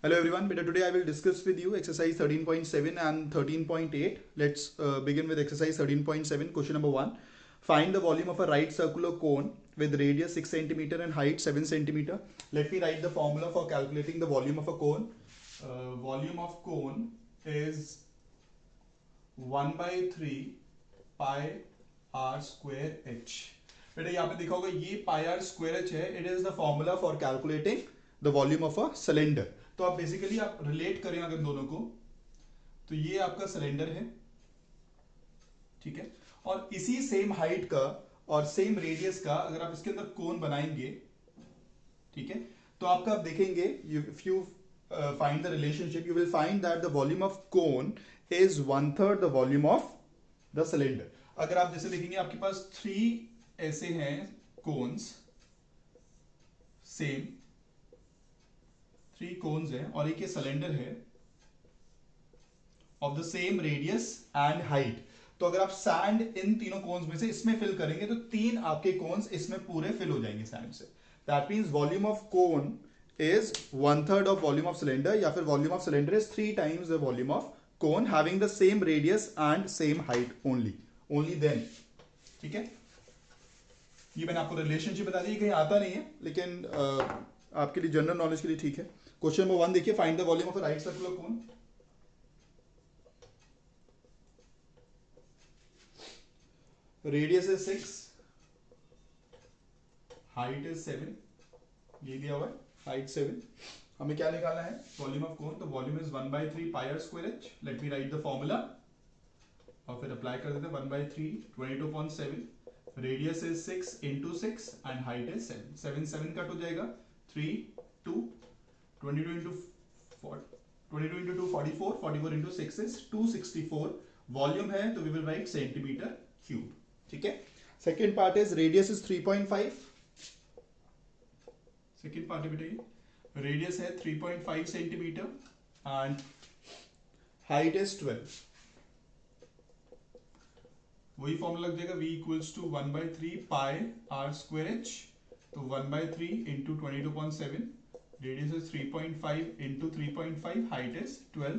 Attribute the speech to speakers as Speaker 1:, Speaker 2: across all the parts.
Speaker 1: Hello everyone, beta today I will discuss with you exercise 13.7 and 13.8. Let's begin with exercise 13.7. Question number 1. Find the volume of a right circular cone with radius 6 cm and height 7 cm. Let me write the formula for calculating the volume of a cone. Volume of cone is 1 by 3 pi r square h. बेटा यहाँ पे देखा होगा ये पाई are square H है. It is the formula for calculating the volume of a cylinder. तो आप basically आप रिलेट करें अगर दोनों को, तो ये आपका सिलेंडर है, ठीक है, और इसी सेम हाइट का और सेम रेडियस का अगर आप इसके अंदर कोन बनाएंगे, ठीक है, तो आपका आप देखेंगे if you find the relationship you will find that the volume of cone is 1/3 the volume of the cylinder. अगर आप जैसे देखेंगे आपके पास 3 ऐसे हैं कोन्स, सेम 3 कोन्स हैं और एक ये सिलेंडर है of the same radius and height. तो अगर आप सैंड इन तीनों कोन्स में से इसमें फिल करेंगे तो 3 आपके कोन्स इसमें पूरे फिल हो जाएंगे सैंड से. That means volume of cone is 1/3 of volume of cylinder, या फिर volume of cylinder is 3 times the volume of cone having the same radius and same height only then. ठीक है, ये मैंने आपको रिलेशनशिप बता दी, कहीं आता नहीं है लेकिन आपके लिए जनरल नॉलेज के लिए ठीक है. क्वेश्चन नंबर 1 देखिए. Find the volume of a right circular cone. Radius is 6, height is 7, ये दिया हुआ है, हाइट 7. हमें क्या निकालना है? Volume of cone. तो volume is 1 by 3 pi r square h. Let me write the formula और फिर अप्लाई कर देते हैं. 1 by 3 22.7, radius is 6 into 6 and height is 7. 7 7 cut हो जाएगा, 3 2, 22 into 2 44, 44 into 6 is 264. वॉल्यूम है तो we will write centimetre cube. ठीक है. Second part is radius is 3.5. Second part है बेटा ये, रेडियस है 3.5 सेंटीमीटर एंड हाइट इज 12. वही फॉर्मूला लग जाएगा, v equals to 1 by 3 pi r square h. तो 1 by 3 into 22.7, radius is 3.5 into 3.5, height is 12.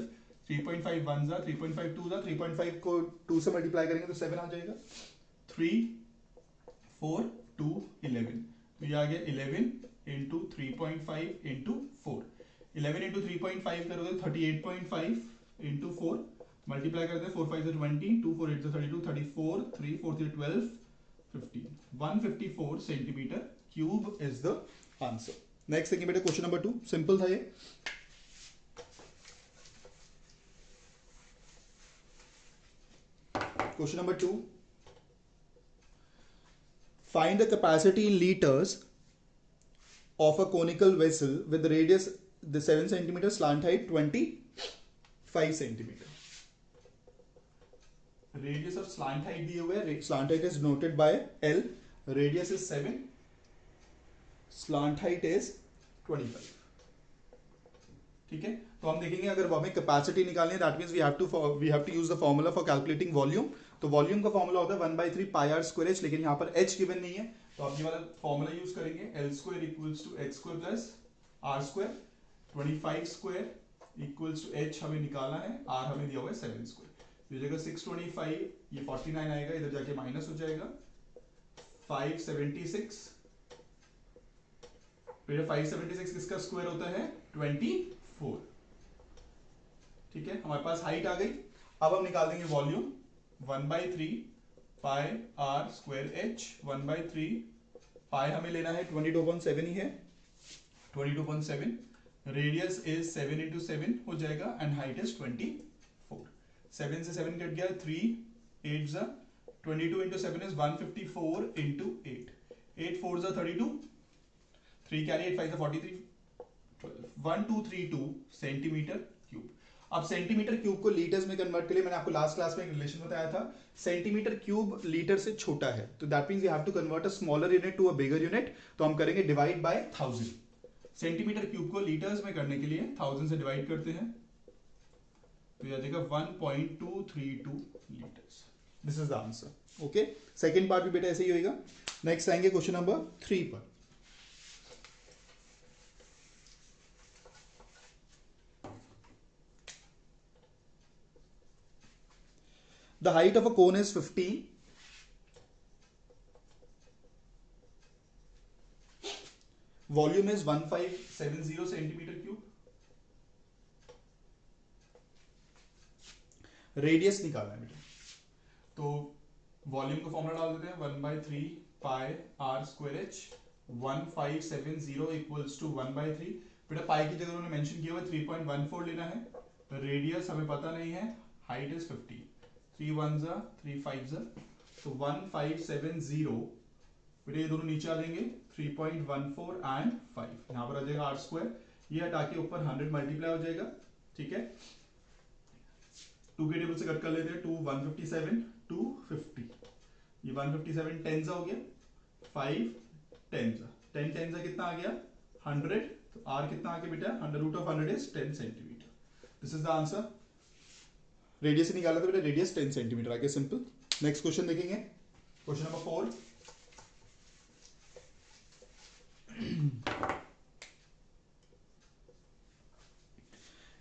Speaker 1: 3.5 1 जा, 3.5 2 जा, 3.5 को 2 से मल्टीप्लाई करेंगे तो 7 आ जाएगा. 3 4 2 11, तो ये आ गया 11 into 3.5 into 4. 11 into 3.5 करोगे 38.5 into 4, मल्टीप्लाई करते हैं. 4 5 20, 2 4 8 32, 34, 3 4 3 12, 15. 154 centimetre cube is the answer. Next देखिए बेटा, क्वेश्चन नंबर 2. सिंपल था ये. Question number 2. Find the capacity in litres of a conical vessel with radius the 7 cm, slant height 25 cm. Radius और slant height दिए हुए हैं. Slant height is noted by L. Radius is 7, slant height is 25. ठीक है. तो हम देखेंगे अगर हमें कैपेसिटी निकालनी है, that means we have to use the formula for calculating volume. तो वॉल्यूम का फॉर्मूला होता है 1 by 3 pi r square h, लेकिन यहाँ पर h गिवन नहीं है तो आप ये वाला फॉर्मूला यूज करेंगे. L square equals to H square plus R square. 25 square equals to H हमें निकालना है, आर हमें दिया हुआ है 7 स्क्वायर. तो जगह 625, ये 49 आएगा, इधर जाके माइनस हो जाएगा. 576, फिर 576 किसका स्क्वायर होता है? 24. ठीक है, हमारे पास हाइट आ गई. अब हम निकाल देंगे volume. 1 by 3 pi are square H. 1 by 3 pi हमें लेना है 22.7 ही है, 22.7. रेडियस इज 7 into 7 हो जाएगा एंड हाइट इज 24. 7 से 7 कट गया, 3 8 जा, 22 into 7 is 154 into 8. 8 4 जा 32, 3 कैरी 8 5 जा 43, 1232 सेंटीमीटर क्यूब. अब सेंटीमीटर क्यूब को लीटर्स में कन्वर्ट के लिए मैंने आपको लास्ट क्लास में एक रिलेशन बताया था. सेंटीमीटर क्यूब लीटर से छोटा है, तो that means we have to convert a smaller unit to a bigger unit. तो हम करेंगे डिवाइड बाय 1000. सेंटीमीटर क्यूब को लीटर्स में करने के लिए 1000 से डिवाइड करते हैं, तो यह देगा 1.232 litres. This is the answer. Okay, second part भी बेटा ऐसे ही होगा. नेक्स्ट आएंगे क्वेश्चन नंबर 3 पर. The height of a cone is 15, volume is 1570 centimetre cube, radius निकालना है बेटा। तो वॉल्यूम का फॉर्मूला डाल देते हैं 1/3 pi are square h, 1570 equals to 1/3। बेटा पाई की जगह उन्होंने मेंशन किया हुआ 3.14 लेना है, रेडियस हमें पता नहीं है, हाइट इज 50, 3 1 जा 3 5 जा, तो 1570 बेटा ये दोनों नीचे आ जाएंगे 3.14 एंड 5, यहां पर आ जाएगा आर स्क्वायर, ये हटा के ऊपर 100 मल्टीप्लाई हो जाएगा, ठीक है। 2 के टेबल से कट कर लेते हैं, 2 157 250, ये 157 टेंजा हो गया, 5 टेंजा, 10 टेंजा कितना आ गया 100, तो आर कितना आ गया बेटा, under root of 100 is 10 centimetre. This is the answer. Radius निकाला था बेटा, रेडियस 10 सेंटीमीटर आ गया, सिंपल। नेक्स्ट क्वेश्चन देखेंगे, question number 4।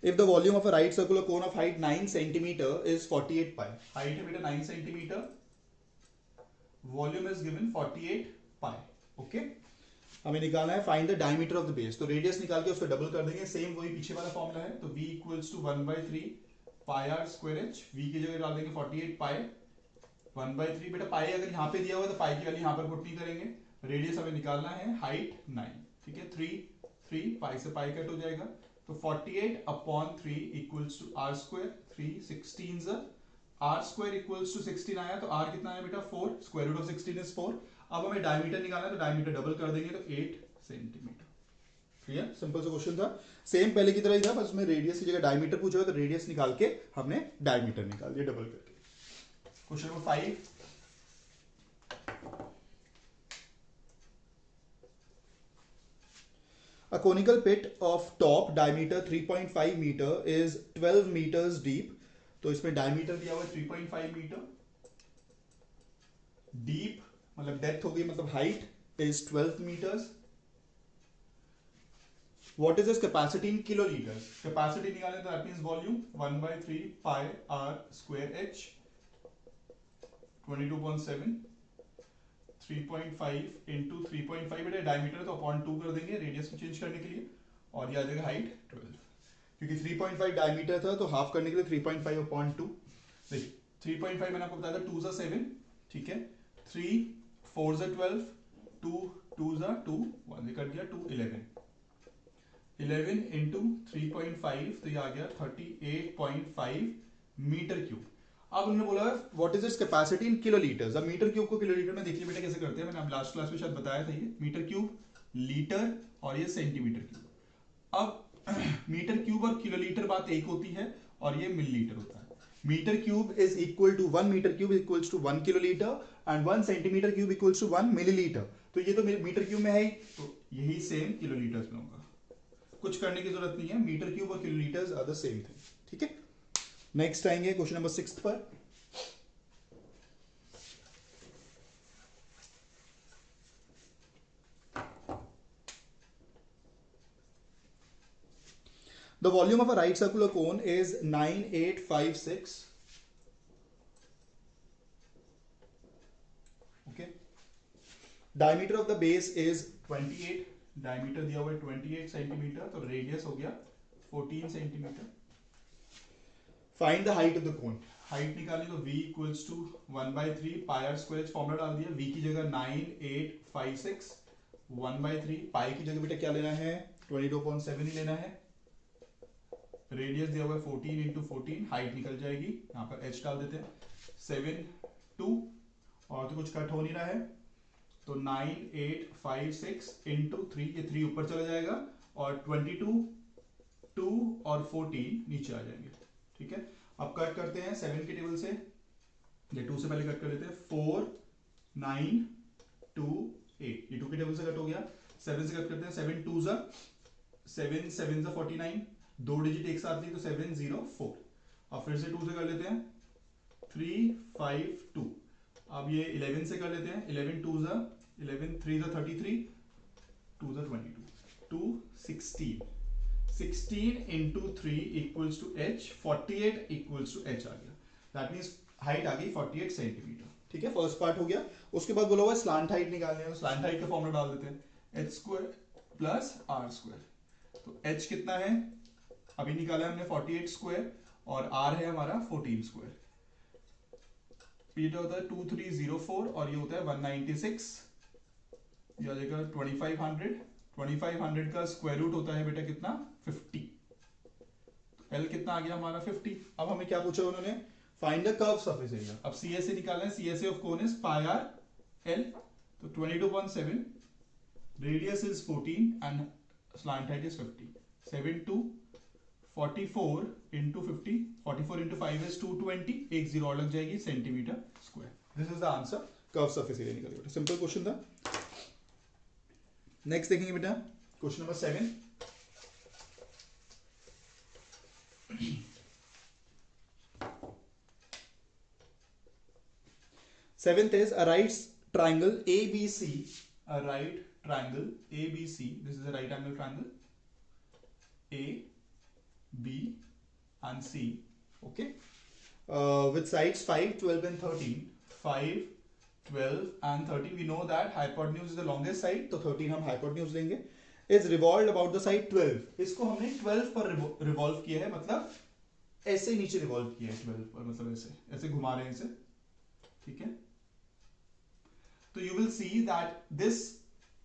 Speaker 1: If the volume of a right circular cone of height 9 centimeter is 48 pi, height है बेटा 9 centimeter, volume is given 48 pi, okay। हमें निकालना है find the diameter of the base, तो radius निकाल के उसको डबल कर देंगे, सेम वही पीछे वाला फॉर्मूला है, तो v equals to 1/3 pi are square H, v की जगह डाल देंगे 48 पाई 1/3, बेटा पाई अगर यहाँ पे दिया हुआ है तो पाई की वैल्यू यहाँ पर पुट नहीं करेंगे, रेडियस हमें निकालना है, हाइट 9, ठीक है, 3 पाई से पाई कट हो जाएगा, तो 48/3 equals to R square, 3 16 R square equals to 16 आया, तो आर कितना आया बेटा 4, स्क्वायर रूट ऑफ 16 इज 4। अब हमें डायमीटर निकालना है, तो डायमीटर डबल कर देंगे, तो 8 सेंटीमीटर। क्लियर, सिंपल सा क्वेश्चन था, सेम पहले की तरह ही था, बस उसमें रेडियस की जगह डायमीटर पूछा हुआ, तो रेडियस निकाल के हमने डायमीटर निकाल दिया डबल करके। Question number 5, a conical pit of top diameter 3.5 meter is 12 meters deep, तो इसमें डायमीटर दिया हुआ है 3.5 मीटर, डीप मतलब डेप्थ हो गई, मतलब height is 12 metres. What is this capacity in kilolitres, capacity निकालने तो that means volume 1/3 pi are square h, 22.7 3.5 into 3.5, बेटा डायमीटर तो अपॉन 2 कर देंगे रेडियस को चेंज करने के लिए, और ये आ जाएगा हाइट 12, क्योंकि 3.5 डायमीटर था तो हाफ करने के लिए 3.5 अपॉन 2, देखिए 3.5 मैंने आपको बताया था 2 7, ठीक है, 3 4 12, 2 2 2 1 कट गया, 2 11 इंटू 3.5, तो ये आ गया 38.5 मीटर क्यूब। अब उन्होंने बोला what is its capacity in kilolitres, अब मीटर क्यूब को किलोलीटर में देखिए बेटा कैसे करते हैं, मैंने अब लास्ट क्लास में शायद बताया था, ये मीटर क्यूब लीटर और ये सेंटीमीटर क्यूब। अब मीटर क्यूब और किलोलीटर बात एक होती है, और ये मिलीलीटर होता है। Metre cube is equal to 1 metre cube equals to 1 kilolitre and 1 centimetre cube equals to 1 millilitre, तो ये तो मीटर क्यूब में है ही, तो यही सेम किलोलीटर्स में होगा, कुछ करने की जरूरत नहीं है, मीटर क्यूब और kilolitres are the same thing, ठीक है। नेक्स्ट आएंगे क्वेश्चन नंबर 6 पर। The volume of a right circular cone is 9856. Okay. Diameter of the base is 28. Diameter दिया हुआ है 28 सेंटीमीटर, तो रेडियस हो गया 14 centimetre. Find the height of the cone. Height निकालने को v equals to 1/3 pi are square, formula डाल दिया, v की जगह 9856 1/3, पाई की जगह बेटा क्या लेना है 22.7 ही लेना है, रेडियस दिया हुआ है 14 इंटू 14, हाइट निकल जाएगी, यहाँ पर h डाल देते हैं 7 2, और तो कुछ कट हो नहीं रहा है, तो 9856 इंटू 3, ये 3 ऊपर चला जाएगा, और 22 2 और 14 नीचे आ जाएंगे, ठीक है। अब कट करते हैं 7 के टेबल से, ये 2 से पहले कट कर लेते हैं, 4 9 2 8, ये 2 के टेबल से कट हो गया, 7 से कट करते हैं, 7 2 जा 7 7 जा 49, 2 डिजिट एक साथ ली तो 704, अब फिर से 2 से कर लेते हैं 352, अब ये 11 से कर लेते हैं, 11 2 जा 11 3 जा 33, 2 जा 22, 2 16, 16 into 3 equals to h, 48 equals to h आ गया, that means हाइट आ गई 48 सेंटीमीटर। ठीक है, फर्स्ट पार्ट हो गया। उसके बाद बोला हुआ स्लांट हाइट निकालने है, तो स्लांट हाइट का फॉर्मूला डाल देते हैं, H square plus R square. तो एच कितना है, अभी निकाला हमने 48 स्क्वायर, और आर है हमारा 14 स्क्वायर। ये होता है 2304 और ये होता है 196, ये आ जाएगा 2500। 2500 का स्क्वायर रूट होता है बेटा कितना, 50। एल कितना आ गया हमारा 50। अब हमें क्या पूछा उन्होंने, find the curve surface area. अब सीएसए निकालना है, CSA of cone is pi r L, तो 22.7, radius is 14 and slant height is 50। 7 2 44 into 50, 44 into 5 is 220, एक जीरो और लग जाएगी, centimetre square. This is the answer, curve surface area निकालिए बेटा, सिंपल क्वेश्चन था। नेक्स्ट देखेंगे बेटा question number 7। Seventh is a right triangle ABC. A right triangle ABC. This is a right angle triangle. A, B, and C. Okay. With sides 5, 12, and 13. 5, 12, and 13. We know that hypotenuse is the longest side. तो 13 हम hypotenuse लेंगे. Is revolved about the side 12. इसको हमने 12 पर revolve किया है, मतलब ऐसे नीचे revolve किया है 12 पर, मतलब ऐसे घुमा रहे हैं इसे. ठीक है. तो you will see that this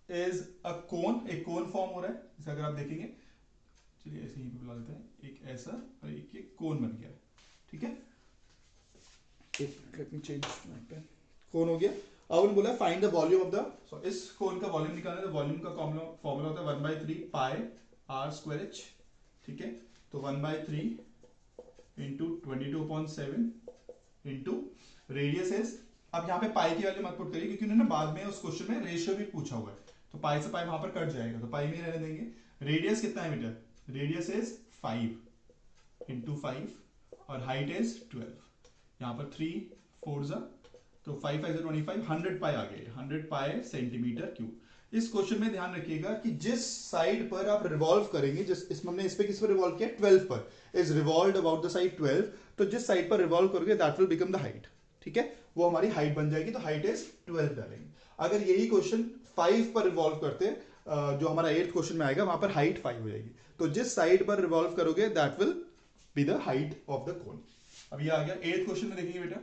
Speaker 1: is a cone, एक कोन फॉर्म हो रहा है, जैसे अगर आप देखेंगे, चलिए ऐसे ही बुला देते हैं, एक ऐसा और एक ये कोन बन गया है। ठीक है, let me change my pen, cone हो गया। अब उन्होंने बोला find the volume of the, so इस कोन का वॉल्यूम निकालना है, तो वॉल्यूम का फॉर्मूला होता है 1/3 पाई आर स्क्वायर एच। ठीक है, तो 1/3 इंटू 22.7 इंटू रेडियस इज, अब यहाँ पे पाई की वैल्यू मत पुट करिए क्योंकि उन्होंने बाद में उस क्वेश्चन में रेशियो भी पूछा हुआ है, तो पाई से पाई वहां पर कट जाएगा, तो पाई में रहने देंगे। रेडियस कितना है बेटा, रेडियस इज 5 इंटू 5 और हाइट इज 12। यहाँ पर 3 4 जा, तो 5 5 25, 100 पाई आ गए, 100 पाई सेंटीमीटर क्यूब। इस क्वेश्चन में ध्यान रखिएगा कि जिस साइड पर आप रिवॉल्व करेंगे, जिस इसमें हमने इस पे किस पर रिवॉल्व किया, 12 पर, is revolved about the side 12, तो जिस साइड पर रिवॉल्व करोगे that will become the height. ठीक है, वो हमारी हाइट बन जाएगी, तो हाइट इज 12 डालेंगे। अगर यही क्वेश्चन 5 पर रिवॉल्व करते, जो हमारा 8th क्वेश्चन में आएगा, वहां पर हाइट 5 हो जाएगी, तो जिस साइड पर रिवॉल्व करोगे that will be the height of the कोन। अब ये आ गया 8th क्वेश्चन में, देखेंगे बेटा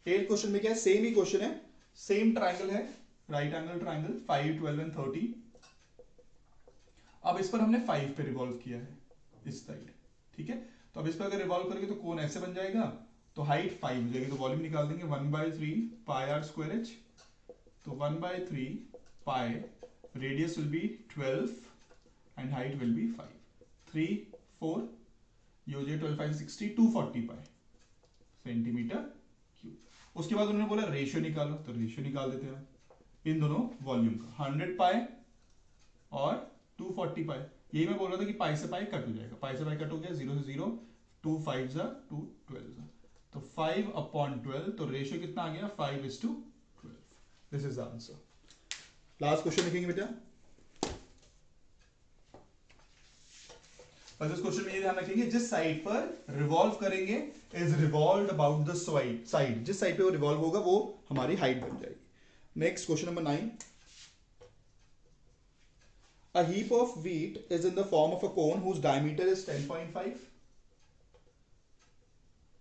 Speaker 1: 8th क्वेश्चन में क्या है, सेम ही क्वेश्चन है, सेम ट्राइंगल है, राइट एंगल ट्राइंगल 5 12 एंड 30। अब इस पर हमने 5 पे रिवॉल्व किया है इस साइड। ठीक है, तो अब इस पर अगर रिवॉल्व करेंगे तो कोन ऐसे बन जाएगा, तो हाइट 5 हो जाएगी, तो वॉल्यूम निकाल देंगे 1/3 पाई आर स्क्वायर एच, तो 1/3 pi, radius will be 12 and height will be 5, 3 4, ये हो जाए 12 5 60, 240 पाई सेंटीमीटर क्यूब। उसके बाद उन्होंने बोला रेशियो निकालो, तो रेशियो निकाल देते हैं इन दोनों वॉल्यूम का, 100 पाई और 240 पाई। यही मैं बोल रहा था कि पाई से पाई कट हो जाएगा, पाई से पाई कट हो गया, 0 से 0, 2 5 जा 2 12 जा, तो 5/12, तो रेशियो कितना आ गया, 5:12। This is the answer. Last question लिखेंगे बेटा। और इस क्वेश्चन में ये ध्यान रखेंगे, जिस साइड पर रिवॉल्व करेंगे is revolved about the side, जिस साइड पे वो रिवॉल्व होगा वो हमारी हाइट बन जाएगी। Next question number 9। A heap of wheat is in the form of a cone whose diameter is 10.5,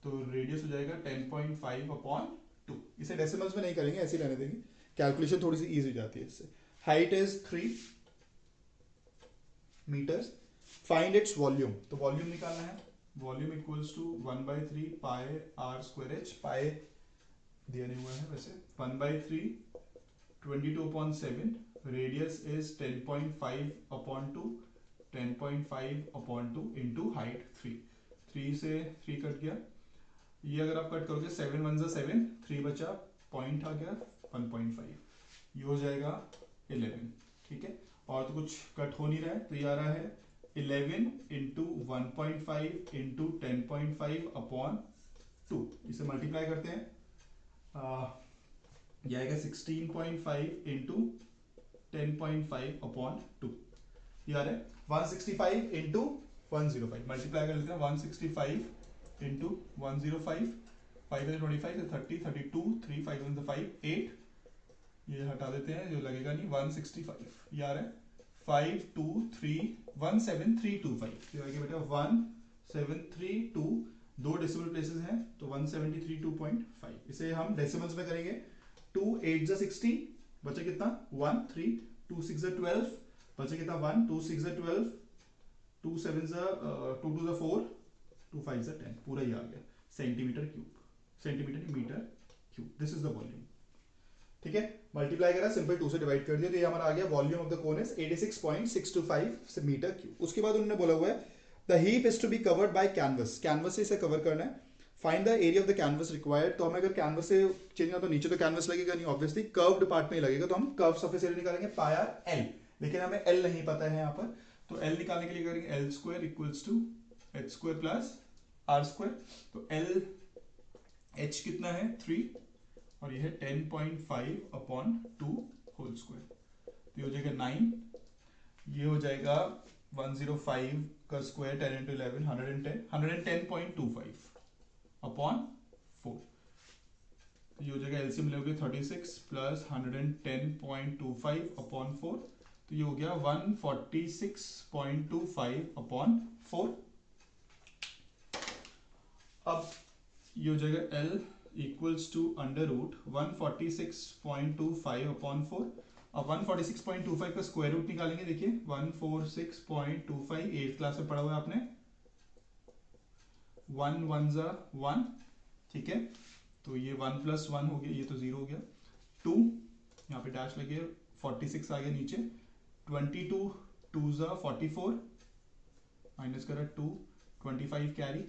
Speaker 1: तो रेडियस हो जाएगा 10.5/2। इसे डेसिमल्स में नहीं करेंगे, ऐसे ही रहने देंगे, कैलकुलेशन थोड़ी सी इजी हो जाती है इससे। Height is 3 metres. Find its volume, तो वॉल्यूम निकालना है, volume equals to 1/3 pi are square h, pi दिया नहीं हुआ है वैसे, 1/3 22.7, रेडियस इज 10.5/2, 10.5/2 इंटू हाइट 3, 3 से 3 कट गया, ये अगर आप कट करोगे 7 1 जा 7, 3 बचा, पॉइंट आ गया 1.5, ये हो जाएगा 11। ठीक है, और तो कुछ कट हो नहीं रहा है, तो ये आ रहा है 11 इंटू 1.5 इंटू 10.5/2, इसे मल्टीप्लाई करते हैं, यह आएगा 16.5 इंटू 10.5/2, ये आ रहा है 165 इंटू 105, मल्टीप्लाई कर लेते हैं, 165 इंटू 105 5 से 25 से 30, 32, 3 5 1 5 8, ये हटा देते हैं जो लगेगा नहीं, 165 ये आ रहा है 5 2 3 17325, तो आगे बेटा 1732, दो डेसिमल प्लेसेस हैं तो 1732.5, इसे हम डेसिमल्स में करेंगे। 2 8 जा 16, बचा कितना 1 3, 2 6 जा 12, बचा कितना 1, 2 6 जा 12, 2 7 जा 2 2 जा 4, 2 5 जा 10, पूरा ही आ गया centimetre cube, centimetre metre cube, this is the volume. ठीक है, मल्टीप्लाई करा, सिंपल 2 से डिवाइड कर दिया, तो ये हमारा आ गया volume of the cone is 86.625 metre cube. उसके बाद उन्होंने बोला हुआ है the heap is to be covered by canvas, canvas से इसे कवर करना है। Find the area of the canvas required, तो हमें अगर कैनवस से चेंज करना तो नीचे तो कैनवस लगेगा नहीं, ऑब्वियसली कर्व्ड पार्ट में ही लगेगा, तो हम कर्व सरफेस एरिया निकालेंगे पाई आर एल, लेकिन हमें एल नहीं पता है यहाँ पर, तो एल निकालने के लिए करेंगे L square equals to H square plus R square, तो एल एच कितना है 3 और ये है 10.5 अपॉन 2 होल स्क्वायर, तो ये हो जाएगा 9, ये हो जाएगा 105 का स्क्वायर 10 into 11 110.25 अपॉन 4, तो ये हो जाएगा एलसीएम लोगे 36 प्लस 110.25 अपॉन 4, तो ये हो गया 146.25 अपॉन 4। अब ये हो जाएगा L equals to under root 146.25 upon 4, अब 146.25 का स्क्वायर रूट निकालेंगे, देखिए 146.25 8th क्लास में पढ़ा हुआ है आपने, 1 1 जा 1, ठीक है, तो ये 1 प्लस 1 हो गया, ये तो 0 हो गया, 2 यहाँ पे डैश लगे 46 आ गया नीचे, 22 2 जा 44 माइनस करा 2 25 कैरी,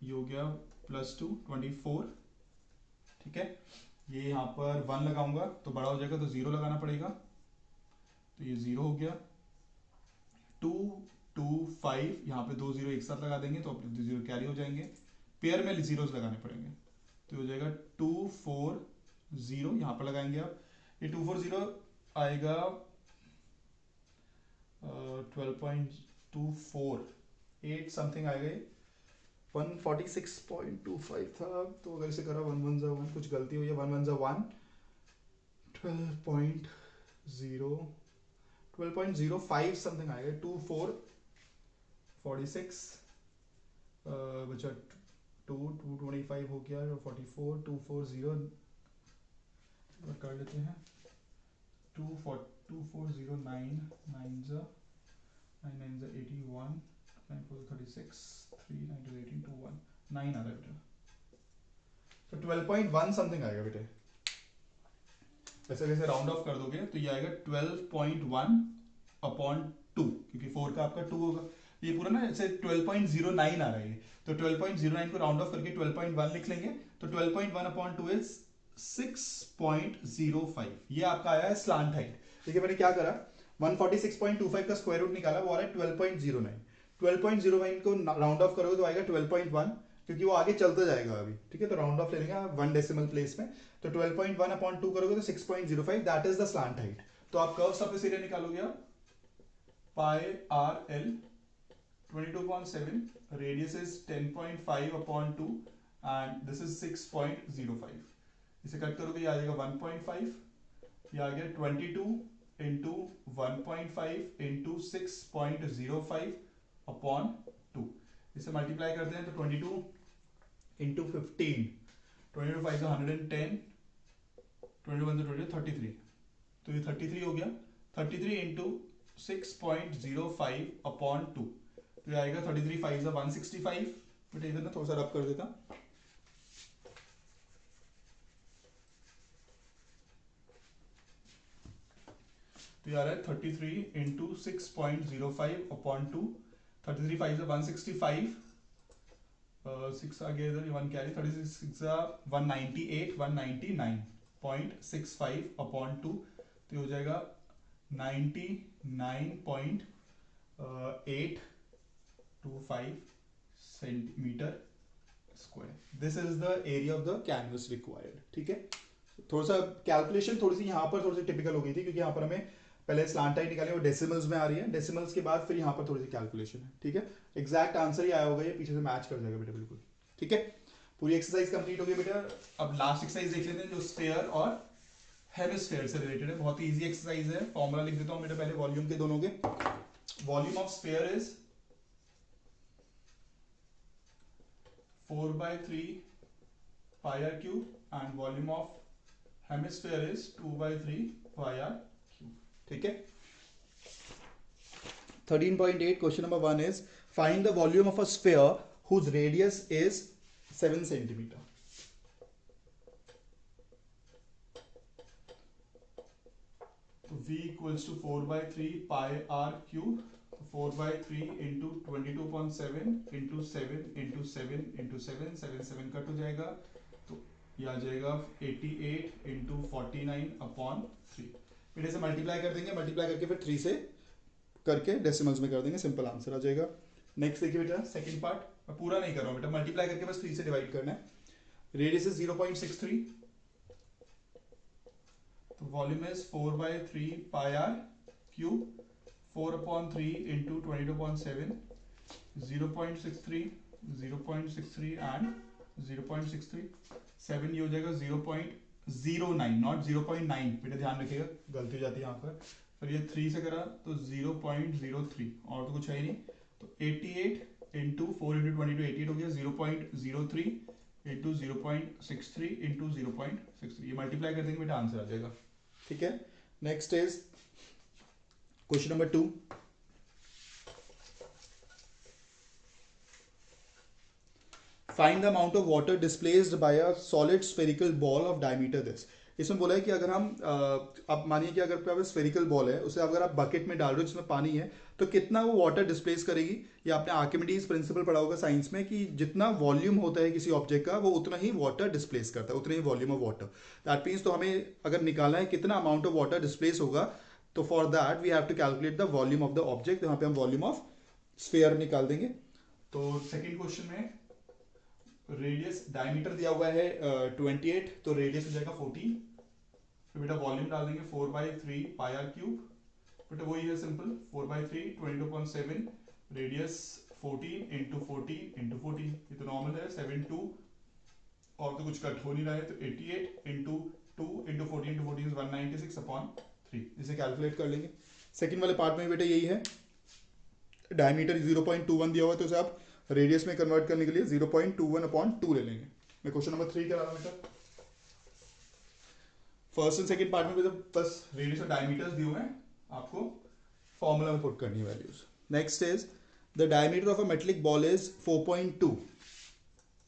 Speaker 1: ये हो गया प्लस 2 24, ठीक है, ये यहाँ पर 1 लगाऊंगा तो बड़ा हो जाएगा तो 0 लगाना पड़ेगा, तो ये 0 हो गया, 2 2 5 यहाँ पे 2 0 एक साथ लगा देंगे तो अपने 0 कैरी हो जाएंगे, पेयर में जीरोस लगाने पड़ेंगे, तो हो जाएगा 2 4 0, यहाँ पर लगाएंगे आप, ये 2 4 0 आएगा 12.248 समथिंग आएगा, 146.25 था, तो अगर इसे करा 1 1 जा 1, कुछ गलती हुई है, 1 1 जा 1, 12.05 समथिंग आएगा, 2 4 46 बचा 2 225 हो गया, 44 2 4 0 कर लेते हैं, 2 4 0 9 9 जा 9 9 जा 81 9 4 36 3 9 2 18 2 1 9 आ रहा है बेटा, तो 12.1 समथिंग आएगा बेटे, वैसे वैसे राउंड ऑफ कर दोगे तो ये आएगा 12.1 अपॉन 2, क्योंकि 4 का आपका 2 होगा, ये पूरा ना ऐसे 12.09 आ रहा है, तो 12.09 को राउंड ऑफ करके 12.1 लिख लेंगे, तो 12.1 अपॉन 2 इज 6.05, ये आपका आया है स्लांट हाइट। देखिए मैंने क्या करा, 146.25 का स्क्वायर रूट निकाला, वो आ रहा है 12.09, 12.09 को राउंड ऑफ करोगे तो आएगा 12.1, क्योंकि वो आगे चलता जाएगा अभी, ठीक है, तो राउंड ऑफ ले लेंगे 1 डेसिमल प्लेस में, तो 12.1 अपॉन 2 करोगे तो 6.05, that is the slant height. तो आप कर्व सरफेस एरिया निकालोगे आप, pi r l 22.7, radius is 10.5 upon 2 and this is 6.05, इसे कट करोगे ये आ जाएगा 1.5, ये आ गया 22 इंटू 1.5 इंटू 6.05 अपॉन 2, इसे मल्टीप्लाई करते हैं तो 22 इंटू 15, 22 5 110, 21 से 22 33, तो ये 33 हो गया, 33 इंटू 6.05 अपॉन 2, तो ये आएगा 33 5 165, बेटा इधर ना थोड़ा सा रब कर देता, तो ये आ रहा है 33 इंटू 6.05 अपॉन 2, 33 5 165, 6 आ गया इधर, 1 कैरी, 36 6 198 199.65 अपॉन 2, तो हो जाएगा 99.825 centimetre square, this is the area of the canvas required. ठीक है, थोड़ा सा कैलकुलेशन थोड़ी सी यहाँ पर थोड़ी सी टिपिकल हो गई थी, क्योंकि यहाँ पर हमें पहले स्लांट हाइट निकाले, वो डेसिमल्स में आ रही है, डेसिमल्स के बाद फिर यहाँ पर थोड़ी सी कैलकुलेशन है। ठीक है, एग्जैक्ट आंसर ही आया होगा, ये पीछे से मैच कर जाएगा बेटा बिल्कुल। ठीक है, पूरी एक्सरसाइज कंप्लीट हो गई बेटा। अब लास्ट एक्सरसाइज देख लेते हैं जो स्फीयर और हेमिस्फीयर से रिलेटेड है। बहुत ही इजी एक्सरसाइज है। फॉर्मूला लिख देता हूं बेटा पहले वॉल्यूम के दोनों के। Volume of sphere is 4/3 pi r cube and volume of hemisphere is 2/3 pi r cube. ठीक है। 13.8 question number 1 is find the volume of a sphere whose radius is 7 centimeter. So V equals to 4/3 pi r cube. 4/3 into 22.7 into 7 into 7 into 7 7 7 cut हो जाएगा तो ये आ जाएगा 88 into 49/3। फिर इसे multiply कर देंगे, मल्टीप्लाई करके फिर 3 से करके डेसिमल्स में कर देंगे, सिंपल आंसर आ जाएगा। नेक्स्ट देखिए बेटा सेकंड पार्ट, मैं पूरा नहीं कर रहा हूँ बेटा, मल्टीप्लाई करके बस 3 से डिवाइड करना है। रेडियस इज 0.63 तो volume is 4/3 pi R cube 4/3 into 22.7 0.63 0.63 and 0.63 7 ये हो जाएगा 0.09 नॉट 0.9 बेटा ध्यान रखिएगा गलती हो जाती है यहाँ पर। फिर ये 3 से करा तो 0.03 और तो कुछ है ही नहीं तो 88 इंटू 4 इंटू 22 88 हो गया 0.03 इंटू 0.63 इंटू 0.63 ये मल्टीप्लाई कर देंगे बेटा आंसर आ जाएगा। ठीक है। Next is question number 2। Find the amount of water displaced by a solid spherical ball of diameter this. इसमें बोला है कि अगर हम अब मानिए कि अगर स्फेरिकल बॉल है उसे अगर आप बकेट में डाल रहे हो जिसमें पानी है तो कितना वो वाटर डिस्प्लेस करेगी। ये आपने आर्किमिडीज प्रिंसिपल पढ़ा होगा साइंस में कि जितना वॉल्यूम होता है किसी ऑब्जेक्ट का वो उतना ही वाटर डिस्प्लेस करता है, उतना ही volume of water. That means तो हमें अगर निकालना है कितना अमाउंट ऑफ वाटर डिस्प्लेस होगा तो for that we have to calculate the volume of the object. यहाँ पे हम वॉल्यूम ऑफ स्फीयर निकाल देंगे। तो सेकेंड क्वेश्चन में रेडियस डायमीटर दिया हुआ है 28 तो रेडियस हो जाएगा 14। फिर बेटा वॉल्यूम डाल देंगे 4/3 पाई आर क्यूब, बेटा वही है सिंपल 4/3 22.7 रेडियस 14 इंटू 14 इंटू 14 ये तो नॉर्मल है 7 2 और तो कुछ कट हो नहीं रहा है तो 88 इंटू 2 इंटू 14 इंटू 14 196/3 इसे कैलकुलेट कर लेंगे। सेकेंड वाले पार्ट में बेटा यही है डायमीटर 0.21 दिया हुआ है तो उसे आप रेडियस में कन्वर्ट करने के लिए 0.21/2 ले लेंगे। मैं क्वेश्चन नंबर 3 करा रहा हूं बेटा। फर्स्ट एंड सेकंड पार्ट में बस रेडियस और डायमीटर्स दिए हुए हैं, आपको फॉर्मूला में पुट करनी है values. Next is the diameter of a metallic ball is 4.2।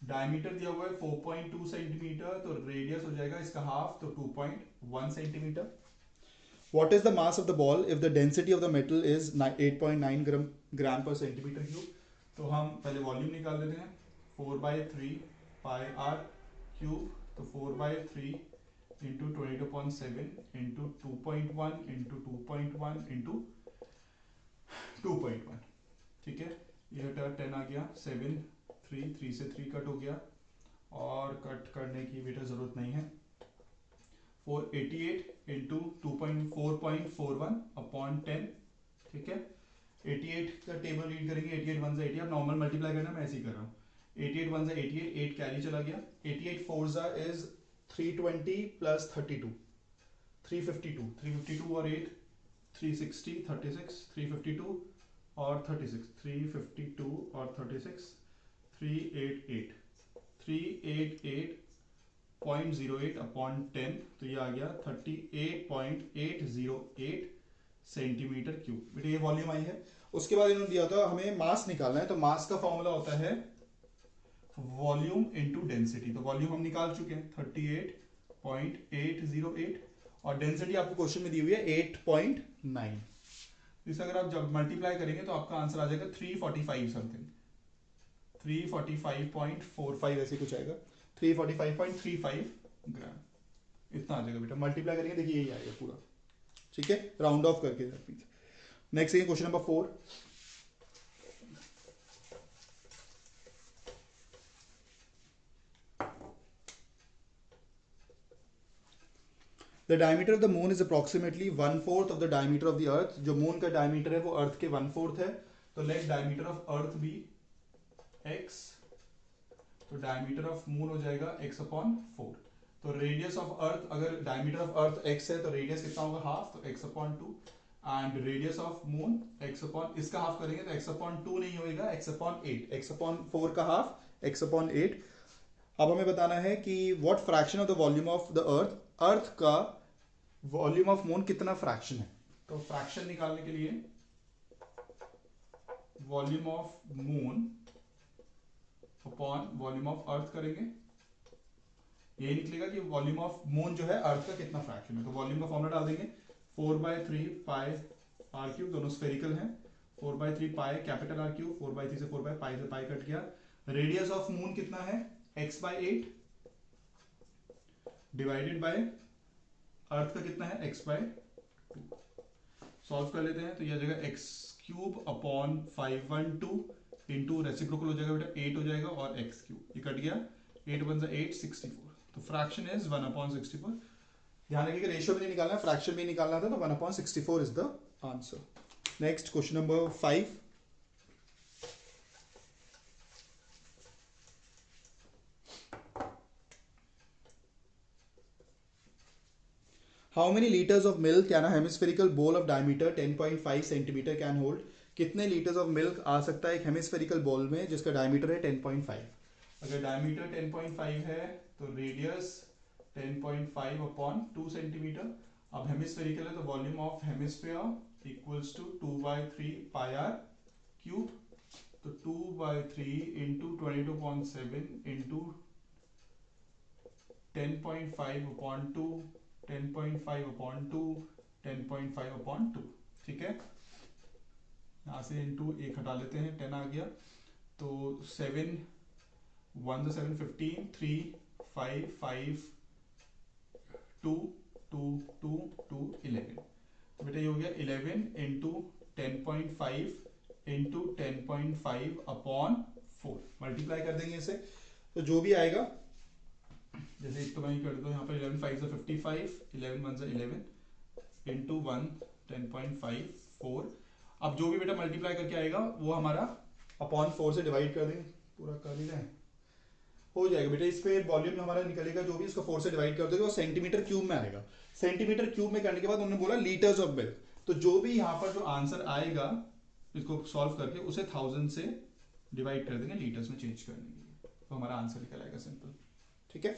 Speaker 1: Diameter दिया हुआ है 4.2 सेंटीमीटर तो रेडियस हो जाएगा इसका हाफ तो 2.1 centimetre. What is the mass of the ball if the density of the metal is 8.9 ग्राम पर सेंटीमीटर क्यूब। तो हम पहले वॉल्यूम निकाल लेते हैं 4/3 पाई आर क्यूब तो 4/3 इंटू 22.7 इंटू 2.1 इंटू 2.1 इंटू 2.1। ठीक है ये हटा 10 आ गया 7 3 से 3 कट हो गया और कट करने की बेटा जरूरत नहीं है 488 इंटू 4.41/10। ठीक है 88 का टेबल रीड करेंगे 88 1 80 अब नॉर्मल मल्टीप्लाई करना मैं ऐसे ही कर रहा हूँ 88 1 88 8 कैरी चला गया 88 4 इज 320 प्लस 32 352 और 8 360 36 352 और 36 352 और 36 388.08/10 तो ये आ गया 38.808 सेंटीमीटर क्यूब। बेटा ये वॉल्यूम आई है। उसके बाद इन्होंने दिया था हमें मास निकालना है तो मास का फॉर्मूला होता है वॉल्यूम इनटू डेंसिटी। तो वॉल्यूम हम निकाल चुके हैं 38.808 और डेंसिटी आपको क्वेश्चन में दी हुई है 8.9। इसे अगर आप जब मल्टीप्लाई करेंगे तो आपका आंसर आ जाएगा 345 समथिंग 345.45 ऐसे कुछ आएगा 345.35 ग्राम इतना आ जाएगा बेटा। मल्टीप्लाई करेंगे देखिए यही आएगा पूरा। ठीक है राउंड ऑफ करके। नेक्स्ट है question number 4। The diameter of the moon is approximately 1/4 of the diameter of the अर्थ। जो मून का डायमीटर है वो अर्थ के 1/4 है तो let diameter of earth be x। तो तो डायमीटर ऑफ मून हो जाएगा x/4। तो रेडियस ऑफ अर्थ, अगर डायमीटर ऑफ अर्थ x है तो रेडियस कितना होगा हाफ, तो x/2 and radius of moon इसका हाफ करेंगे तो x/2 नहीं होगा, x/8, x/4 का हाफ x/8। अब हमें बताना है कि what fraction of the volume of the earth, earth का वॉल्यूम ऑफ मून कितना फ्रैक्शन है। तो फ्रैक्शन निकालने के लिए volume of moon upon volume of earth करेंगे, ये निकलेगा कि वॉल्यूम ऑफ मून जो है अर्थ का कितना फ्रैक्शन है। तो वॉल्यूम का फॉर्मूला डाल देंगे 4/3 पाई आर क्यूब, दोनों स्फेरिकल हैं, 4/3 पाई कैपिटल आर क्यूब, 4/3 से 4 पाई से पाई कट गया। रेडियस ऑफ मून कितना है x/8 डिवाइडेड बाय अर्थ का कितना है x/2। सॉल्व कर लेते हैं तो यह जगह x³ अपॉन 512 इंटू रेसिप्रोकल हो जाएगा बेटा 8 हो जाएगा और x³ ये कट गया, 8 × 8 64। तो फ्रैक्शन इज 1/64। ध्यान रखिए रेशियो भी नहीं निकालना, फ्रैक्शन भी निकालना था, तो 1/64 is the answer. Next question number 5। How many liters of milk can a hemispherical bowl of diameter 10.5 centimeter can hold? कितने लीटर्स ऑफ मिल्क आ सकता है एक हेमिस्फेरिकल बॉल में जिसका डायमीटर है 10.5। अगर डायमीटर 10.5 है तो रेडियस 10.5 अपॉन 2 सेंटीमीटर। अब हेमिस्फेरिकल है तो volume of hemisphere equals to 2/3 pi R cube, तो 2/3 into 22.7 into 10.5 upon 2, 10.5 upon 2, 10.5 upon 2। ठीक है, यहाँ से इंटू एक हटा लेते हैं, 10 आ गया, तो 7 1 7 15 3 5 5 2 2 2 2 11। तो बेटा ये हो गया 11 इंटू 10.5 इंटू 10.5 अपॉन 4। मल्टीप्लाई कर देंगे इसे, तो जो भी आएगा, जैसे एक तो मैं कर देता हूँ यहाँ पर 11 5 से 55, 11 1 से 11 इंटू 1 10.5 4। अब जो भी बेटा मल्टीप्लाई करके आएगा वो हमारा अपॉन 4 से डिवाइड कर देंगे, पूरा कर ही रहे हैं, हो जाएगा बेटा। इस पे वॉल्यूम हमारा निकलेगा जो भी, इसको 4 से डिवाइड कर देगा, वो सेंटीमीटर क्यूब में आएगा। सेंटीमीटर क्यूब में करने के बाद उन्होंने बोला लीटर्स ऑफ मिल्क, तो जो भी यहाँ पर जो आंसर आएगा इसको सॉल्व करके उसे 1000 से डिवाइड कर देंगे लीटर्स में चेंज करने के लिए, तो हमारा आंसर निकल आएगा सिंपल। ठीक है,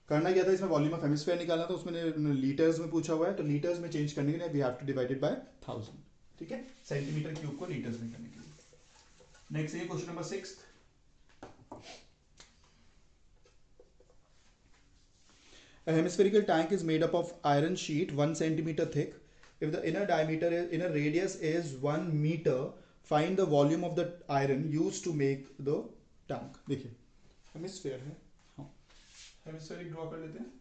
Speaker 1: करना क्या था, इसमें वॉल्यूम ऑफ हेमिस्फीयर निकालना था, उसमें लीटर्स में पूछा हुआ है, तो लीटर्स में चेंज करने के लिए we have to divided by 1000। ठीक है, सेंटीमीटर क्यूब को लीटर्स में करने के लिए। नेक्स्ट है question number 6। A hemispherical tank is made up of iron sheet 1 centimeter thick. If the inner radius is 1 meter, find the volume of the iron used to make the tank. देखिए hemisphere है, हाँ hemisphere एक draw कर लेते हैं,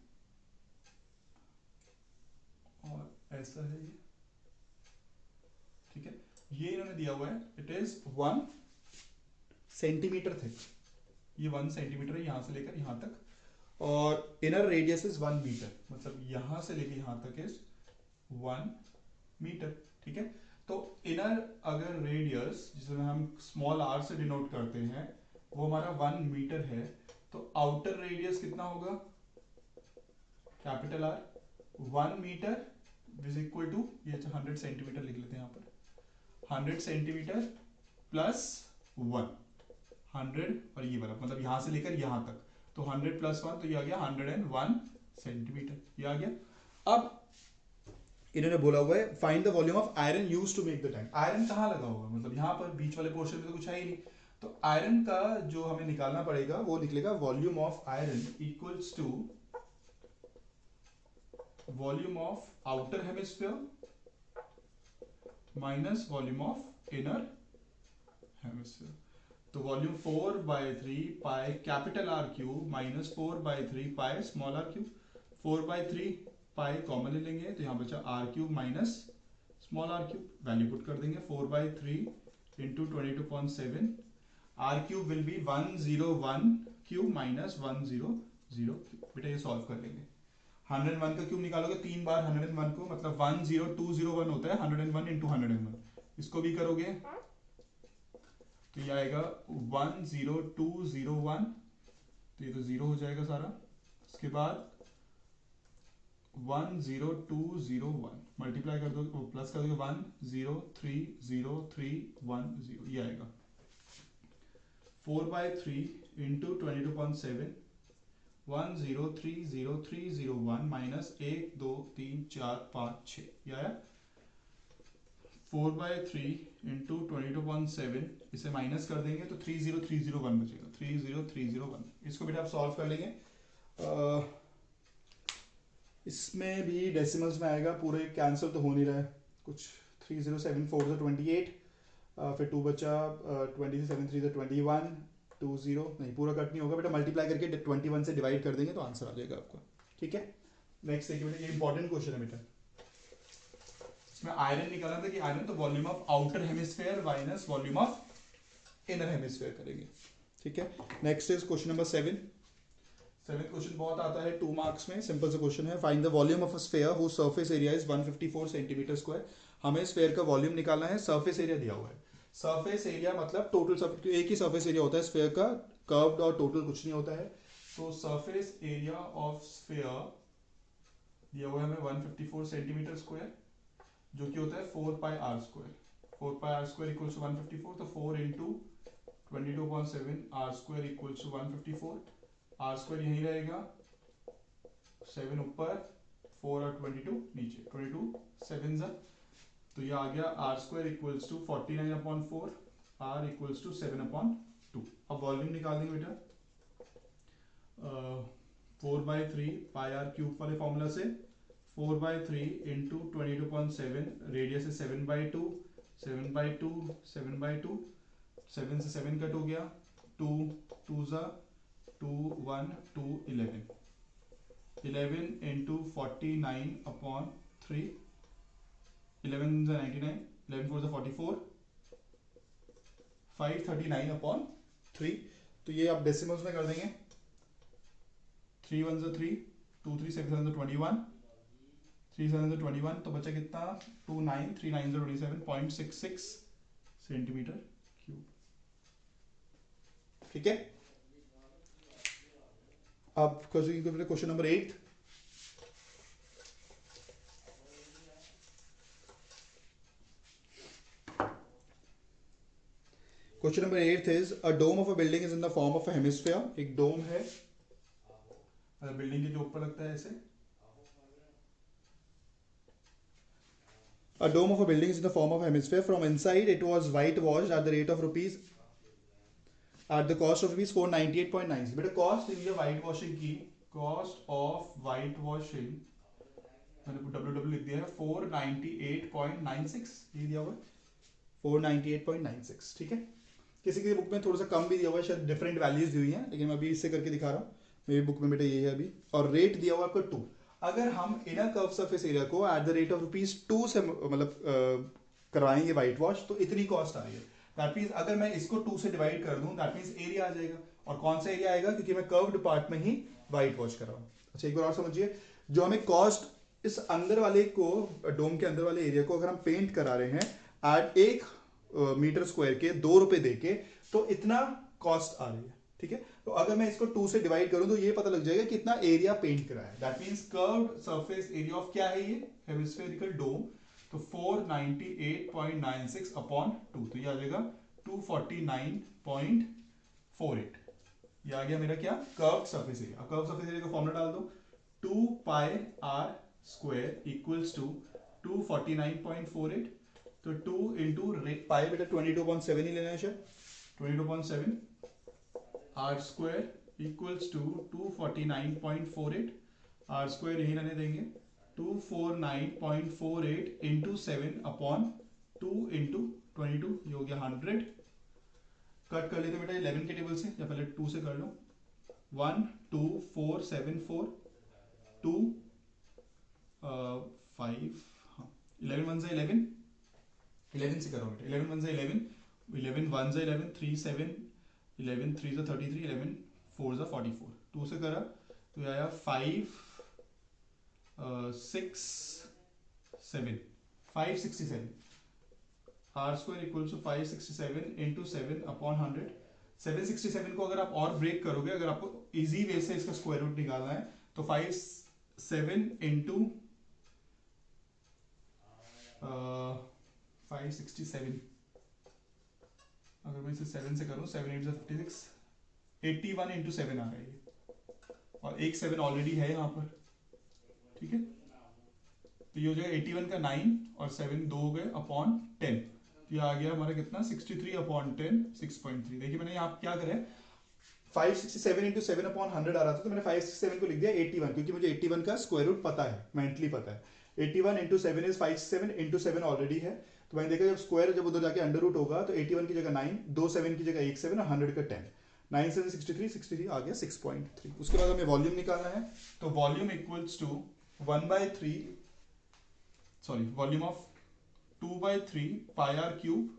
Speaker 1: और ऐसा है ये। ठीक है, ये इन्होंने दिया हुआ है, इट इज 1 सेंटीमीटर थिक, ये 1 सेंटीमीटर है यहाँ से लेकर यहाँ तक, और इनर रेडियस इज 1 मीटर, मतलब यहां से लेके यहां तक इज 1 मीटर। ठीक है, तो इनर अगर रेडियस जिसमें हम स्मॉल आर से डिनोट करते हैं वो हमारा 1 मीटर है, तो आउटर रेडियस कितना होगा capital R, 1 metre is equal to, ये 100 सेंटीमीटर लिख लेते हैं यहाँ पर, 100 सेंटीमीटर प्लस 1, 100 और ये वाला मतलब यहां से लेकर यहां तक, तो 100 प्लस 1 तो ये आ गया 101 सेंटीमीटर, ये आ गया। अब इन्होंने बोला हुआ है find the volume of iron used to make the tank. Iron कहाँ लगा होगा, मतलब यहाँ पर बीच वाले पोर्शन में तो कुछ है ही नहीं, तो आयरन का जो हमें निकालना पड़ेगा वो निकलेगा volume of iron equals to volume of outer hemisphere minus volume of inner hemisphere. तो volume 4/3 pi capital r cube minus 4/3 pi small r cube, 4/3 pi common ले लेंगे तो यहाँ बचा r cube minus small r cube, value put कर देंगे 4/3 into 22.7, r cube will be 101 cube minus 100 cube. बेटा ये सॉल्व कर लेंगे, 101 का क्यूब निकालोगे 3 बार 101 को, मतलब 10201 होता है, 101 इंटू 101, इसको भी करोगे तो ये आएगा 10201 तो ये तो 0 हो जाएगा सारा। उसके बाद 10201 मल्टीप्लाई कर दो, प्लस कर दोगे 1030310, ये आएगा 4/3 इंटू 22.7 1030301 माइनस 1 2 3 4 5 6, ये आया 4/3 इंटू 22.7, इसे माइनस कर देंगे तो 30301 बचेगा, 30301। इसको बेटा आप सॉल्व कर लेंगे। इसमें भी डेसिमल्स में आएगा, पूरे कैंसिल तो हो नहीं रहा है कुछ। 3074 से 28, फिर 2 बचा, 20 से 7 3 से 21, 20 नहीं, पूरा कट नहीं होगा बेटा, मल्टीप्लाई करके 21 से डिवाइड कर देंगे तो आंसर आ जाएगा आपका। ठीक है, नेक्स्ट देखिए बेटा, ये इंपॉर्टेंट क्वेश्चन है बेटा। इसमें आयरन निकालना था कि आयरन तो volume of outer hemisphere minus volume of inner hemisphere करेंगे। ठीक है, next is question number 7। Seventh question बहुत आता है 2 मार्क्स में, सिंपल सा क्वेश्चन है। Find the volume of a sphere whose surface area is 154 centimetre square. हमें स्फीयर का वॉल्यूम निकालना है, सरफेस एरिया दिया हुआ है। सरफेस एरिया मतलब टोटल सरफेस, एक ही सरफेस एरिया होता है स्फीयर का, कर्व्ड और टोटल कुछ नहीं होता है। तो सरफेस एरिया ऑफ स्फीयर दिया हुआ है हमें 154 सेंटीमीटर स्क्वायर, जो कि होता है 4πr²। 4πr² इक्वल्स टू 154, तो 4 into 22.7 r² equals to 154। r² यहीं रहेगा, 7 ऊपर, 4 और 22 नीचे, 22 7 जा, तो ये आ गया r² equals to 49/4, r equals to 7/2। अब वॉल्यूम निकाल देंगे बेटा 4/3 πr³ वाले फॉर्मूला से। 4/3 इंटू 22.7, रेडियस है 7/2, 7/2 7/2, 7 से 7 कट हो गया, 2 2 जा 2 1 2 11, 11 इंटू 49/3, 11 जा 99, 11 4 जा 44, 539/3। तो ये आप डेसिमल्स में कर देंगे, 3 1 जा 3, 2 3 6 7 21, 3 7 21, तो बचा कितना 29, 3 9 27.66 सेंटीमीटर क्यूब। ठीक है, अब question number 8। Question number 8 is a dome of a building is in the form of a hemisphere. एक डोम है, बिल्डिंग के जो ऊपर लगता है ऐसे। A dome of a building is in the form of a hemisphere. From inside, it was whitewashed at the rate of rupees at the cost of rupees 498.96. बेटा cost दी है व्हाइट वॉशिंग की, cost of white washing मैंने WW लिख दिया है 498.96, ये दिया हुआ है 498.96। ठीक है, किसी की बुक में थोड़ा सा कम भी दिया हुआ है, शायद डिफरेंट वैल्यूज दी हुई हैं, लेकिन मैं अभी इससे करके दिखा रहा हूँ। मेरी बुक में बेटा ये है अभी, और रेट दिया हुआ आपको 2। अगर हम इनर कर्व सरफेस एरिया को एट द रेट ऑफ ₹2 से मतलब करवाएंगे वाइट वॉश, तो इतनी कॉस्ट आ रही है। दैट मीन्स अगर मैं इसको 2 से डिवाइड कर दूं, दैट मीन्स एरिया आ जाएगा। और कौन सा एरिया आएगा, क्योंकि मैं कर्व्ड पार्ट में ही वाइट वॉश कर रहा हूँ। अच्छा एक बार और समझिए, जो हमें कॉस्ट इस अंदर वाले को, डोम के अंदर वाले एरिया को अगर हम पेंट करा रहे हैं एट 1 मीटर स्क्वायर के 2 रुपए देके, तो इतना कॉस्ट आ रही है। ठीक है, तो अगर मैं इसको 2 से डिवाइड करूं तो ये पता लग जाएगा कितना एरिया पेंट करा है। That means curved surface area of क्या है, ये हेमिस्फेरिकल डोम, तो 498.96 अपॉन 2, तो ये आ जाएगा 249.48। ये आ गया मेरा क्या, curved surface area. Curved surface area का फॉर्मूला डाल दो, 2πr² इक्वल्स टू 249.48, तो 2 इंटू पाई बेटा 22.7 ही लेना है शायद, 22.7 r² इक्वल्स टू 249.48, r² यही रहने देंगे, 249.48 इंटू 7 अपॉन 2 इंटू 22, ये हो गया 100। कट कर लेते बेटा 11 के टेबल से, या पहले 2 से कर लो, 1 2 4 7 4 2 5, हाँ 11 1 से 11, 11 से करो बेटा, 11 1 से 11, 11 1 से 11, 3 7, 11 3 से 33, 11 4 से 44, 2 से करा तो आया 5 6 7, 567, r² equals to 567 into 7 upon 100, 767 को अगर आप और ब्रेक करोगे, अगर आपको इजी वे से इसका स्क्वायर रूट निकालना है तो 57 इंटू 567, अगर मैं इसे 7 से करूं, 7 8 56, 81 इंटू 7 आ रहा है ये, और एक 7 ऑलरेडी है यहाँ पर, ठीक है। तो ये हो जाएगा 81 का 9 और 7 दो हो गए अपॉन 10, तो ये आ गया हमारा कितना 63 अपॉन 10 6.3। देखिए मैंने यहाँ क्या करें, 567 इंटू 7 अपॉन 100 आ रहा था, तो मैंने 567 को लिख दिया 81, क्योंकि मुझे 81 का स्क्वायर रूट पता है, मेंटली पता है। 81 इंटू 7 इज 567 इंटू 7 ऑलरेडी है, तो मैंने देखा जब स्क्वायर जब उधर जाके अंडर रूट होगा तो 81 की जगह 9, 2 7 की जगह 1 7 और 100 का 10, 9 7 63, 63 आ गया 6.3। उसके बाद हमें वॉल्यूम निकालना है, तो volume equals to 1/3, sorry volume of 2/3 pi R cube,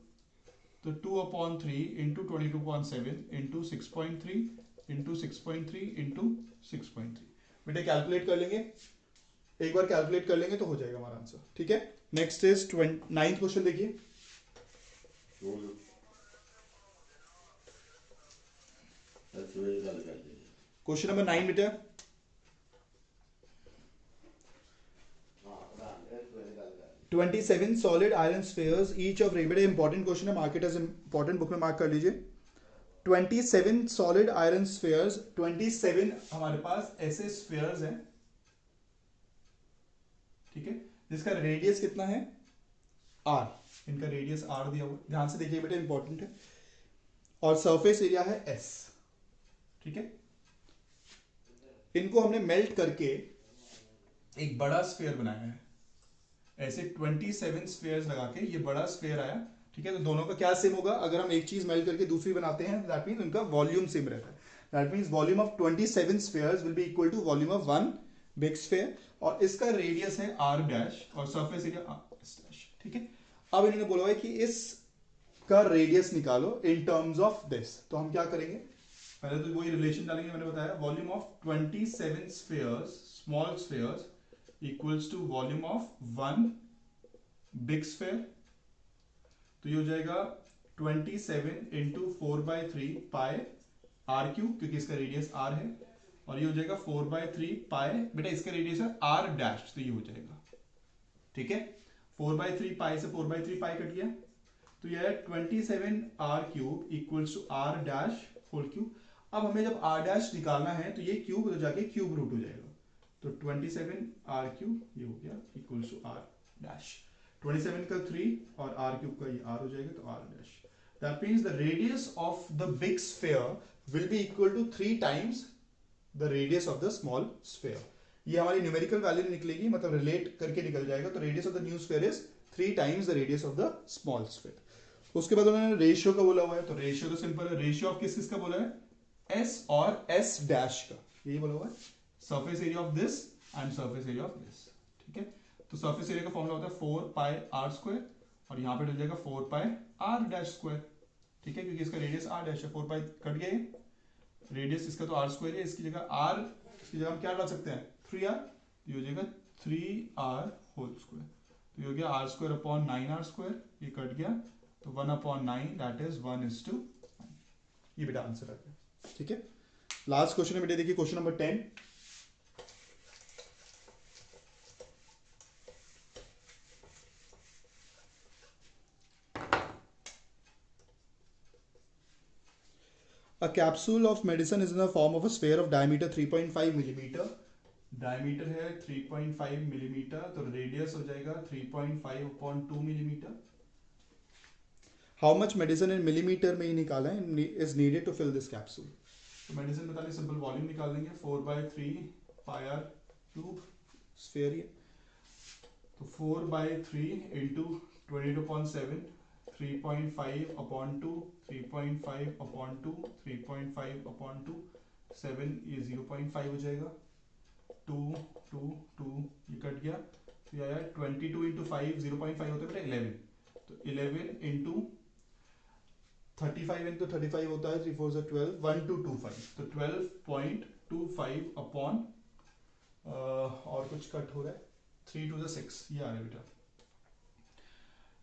Speaker 1: तो 2/3 इंटू 22.7 इंटू 6.3 इंटू 6.3 इंटू 6.3। बेटे कैलकुलेट कर लेंगे, एक बार कैलकुलेट कर लेंगे तो हो जाएगा हमारा आंसर, ठीक है। नेक्स्ट इज 9th क्वेश्चन देखिए। क्वेश्चन नंबर 9 बेटा, "27 solid iron spheres each of" बेटा इंपॉर्टेंट क्वेश्चन है, मार्केट एज इंपॉर्टेंट, बुक में मार्क कर लीजिए। 27 solid iron spheres, 27 हमारे पास ऐसे स्फीयर्स हैं, ठीक है, जिसका रेडियस कितना है r, इनका रेडियस r दिया हुआ, ध्यान से देखिए बेटा इंपॉर्टेंट है, और सरफेस एरिया है s, ठीक है। इनको हमने मेल्ट करके एक बड़ा स्फीयर बनाया है, ऐसे 27 स्फीयर्स लगा के ये बड़ा स्फीयर आया, ठीक है। तो दोनों का क्या सेम होगा, अगर हम एक चीज मेल्ट करके दूसरी बनाते हैं, दैट मींस उनका वॉल्यूम सेम रहता है, that means volume of 27 spheres will be equal to volume of 1 big sphere, और इसका रेडियस है r डैश और सरफेस एरिया r डैश, ठीक है। अब इन्होंने बोला है कि इस का रेडियस निकालो इन टर्म्स ऑफ दिस, तो हम क्या करेंगे, पहले तो वही रिलेशन डालेंगे, मैंने बताया volume of 27 spheres, small spheres equals to volume of 1 big sphere, तो ये हो जाएगा 27 इंटू 4/3 पाई आर क्यूब, क्योंकि इसका रेडियस r है, और ये हो जाएगा 4/3 पाई, बेटा इसका रेडियस है r डैश, तो ये हो जाएगा, ठीक है। 4/3 पाई से 4/3 पाई कट गया, तो ये है 27 r cube equals to r dash whole cube. अब हमें जब r डैश निकालना है तो ये क्यूब उधर जाके क्यूब रूट हो जाएगा, तो 27 r क्यूब ये हो गया इक्वल्स टू r डैश, 27 का 3 और r क्यूब का ये r हो जाएगा, तो r dash, that means the radius of the big sphere will be equal to 3 times the radius of the small sphere. ये हमारी न्यूमेरिकल वैल्यू निकलेगी, मतलब रिलेट करके निकल जाएगा, तो radius of the new sphere is 3 times the radius of the small sphere. उसके बाद उन्होंने रेशियो का बोला हुआ है, तो रेशियो तो सिंपल है, रेशियो ऑफ किस किस का बोला है, s और s डैश का, यही बोला हुआ है, surface area of this and surface area of this, ठीक है। तो सरफेस एरिया का फॉर्मूला होता है 4 पाई आर स्क्वायर, और यहाँ पे डल जाएगा 4 पाई आर डैश स्क्वायर, ठीक है, क्योंकि इसका रेडियस r डैश है, 4 पाई कट गया, रेडियस इसका तो r स्क्वायर है, इसकी जगह r, इसकी जगह हम क्या डाल सकते हैं 3r, ये हो जाएगा 3r होल स्क्वायर, तो ये हो गया r square upon 9r square, ये कट गया, तो 1/9 दैट इज 1:9, ये बेटा आंसर आ गया, ठीक है। लास्ट क्वेश्चन है बेटा, देखिए question number 10। A capsule of medicine is in the form of a sphere of diameter 3.5 millimeter, diameter है 3.5 मिलीमीटर, तो रेडियस हो जाएगा 3.5/2 millimetre. How much medicine in millimetre में ही निकाला है, is needed to fill this capsule. तो medicine बताने सिंपल वॉल्यूम निकाल देंगे, 4/3 पाई आर क्यूब स्फीयर है, तो 4/3 इंटू 22.7, 3.5/2, 3.5/2, 3.5/2, 7 ये 0.5 हो जाएगा, 2 2 2 ये कट गया, तो ये आया 22 इंटू 5, 0.5 होता है बेटा 11, तो 11 इंटू 35 इंटू 35 होता है 3 4 से 12, 1225, तो 12.25 अपॉन और कुछ कट हो रहा है 3 to the 6, ये आ रहा है बेटा,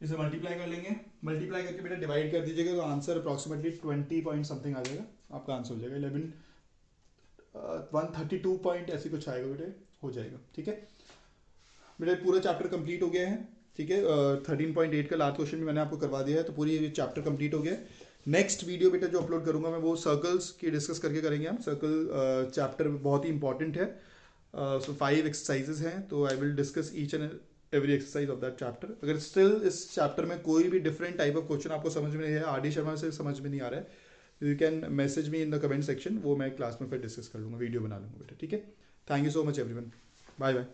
Speaker 1: इसे मल्टीप्लाई कर लेंगे, मल्टीप्लाई करके बेटा डिवाइड कर दीजिएगा तो आंसर अप्रॉक्सीमेटली 20 पॉइंट समथिंग आ जाएगा, आपका आंसर हो जाएगा 132 पॉइंट ऐसे कुछ आएगा बेटे, हो जाएगा। ठीक है बेटा, पूरा चैप्टर कंप्लीट हो गया है। ठीक है, 13.8 का लास्ट क्वेश्चन भी मैंने आपको करवा दिया है, तो पूरी चैप्टर कंप्लीट हो गया है। नेक्स्ट वीडियो बेटा जो अपलोड करूंगा मैं वो सर्कल्स की डिस्कस करके करेंगे हम। सर्कल चैप्टर बहुत ही इंपॉर्टेंट है। सो 5 एक्सरसाइजेज हैं, तो I will discuss each and every exercise of that chapter. अगर स्टिल इस चैप्टर में कोई भी डिफरेंट टाइप ऑफ क्वेश्चन आपको समझ में नहीं है, आर डी शर्मा से समझ में नहीं आ रहा है, you can message me in the comment section, वो मैं क्लास में फिर डिस्कस कर लूँगा, वीडियो बना लूँगा बेटा। ठीक है, thank you so much everyone, bye bye.